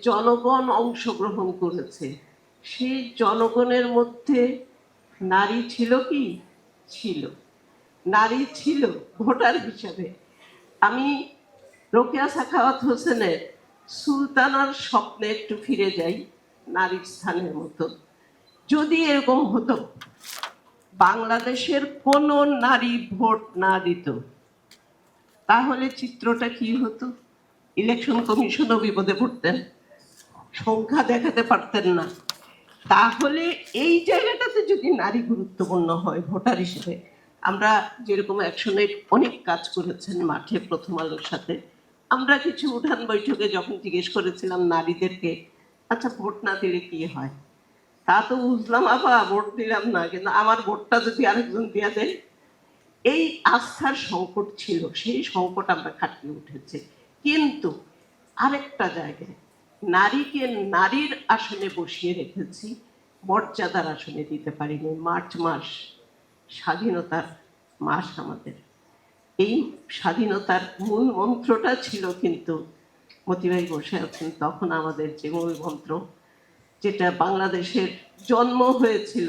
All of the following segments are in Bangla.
জনগণ অংশগ্রহণ করেছে, সেই জনগণের মধ্যে নারী ছিল কি? ছিল, নারী ছিল ভোটার হিসাবে। আমি রোকেয়া সাখাওয়াত হোসেনের সুলতানার স্বপ্নে একটু ফিরে যাই, নারীর স্থানের মতো। যদি এরকম হতো বাংলাদেশের কোন নারী ভোট না দিত, তাহলে চিত্রটা কি হতো? ইলেকশন কমিশনও বিপদে পড়তেন, সংখ্যা দেখাতে পারতেন না। তাহলে এই জায়গাটাতে যদি নারী গুরুত্বপূর্ণ হয় ভোটার হিসেবে, আমরা যেরকম অ্যাকশনের অনেক কাজ করেছেন মাঠে প্রথম আলোর সাথে, আমরা কিছু উঠান বৈঠকে যখন জিজ্ঞেস করেছিলাম নারীদেরকে, আচ্ছা ভোট না দিলে কি হয়, তা তো বুঝলাম আপা ভোট দিলাম না, কিন্তু আমার ভোটটা যদি আরেকজন দিয়ে দেয়, এই আস্থার সংকট ছিল, সেই সংকট আমরা কাটিয়ে উঠেছি। কিন্তু আরেকটা জায়গায় নারীকে নারীর আসনে বসিয়ে রেখেছি, মর্যাদার আসনে দিতে পারিনি। মার্চ মাস স্বাধীনতার মাস আমাদের, এই স্বাধীনতার মূল মন্ত্রটা ছিল, কিন্তু মতিভাই বসে আছেন তখন আমাদের যে মূল মন্ত্র, যেটা বাংলাদেশের জন্ম হয়েছিল,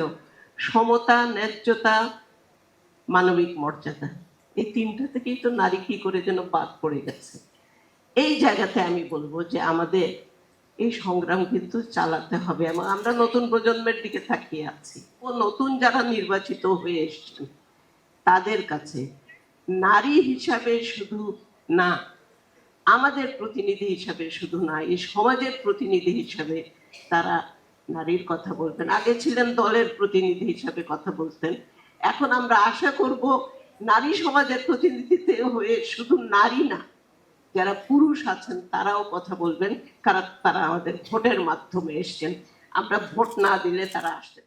সমতা, ন্যায্যতা, মানবিক মর্যাদা, এই তিনটা থেকেই তো নারী কি করে যেন বাদ পড়ে গেছে। এই জায়গাতে আমি বলবো যে আমাদের এই সংগ্রাম কিন্তু চালাতে হবে, এবং আমরা নতুন প্রজন্মের দিকে তাকিয়ে আছি। ও নতুন যারা নির্বাচিত হয়ে এসছেন তাদের কাছে নারী হিসাবে শুধু না, আমাদের প্রতিনিধি হিসাবে শুধু না, এই সমাজের প্রতিনিধি হিসাবে তারা নারীর কথা বলতেন। আগে ছিলেন দলের প্রতিনিধি হিসাবে কথা বলতেন, এখন আমরা আশা করব নারী সমাজের প্রতিনিধিত্ব হয়ে শুধু নারী না, যারা পুরুষ আছেন তারাও কথা বলবেন, কারণ তারা আমাদের ভোটের মাধ্যমে এসছেন। আমরা ভোট না দিলে তারা আসতে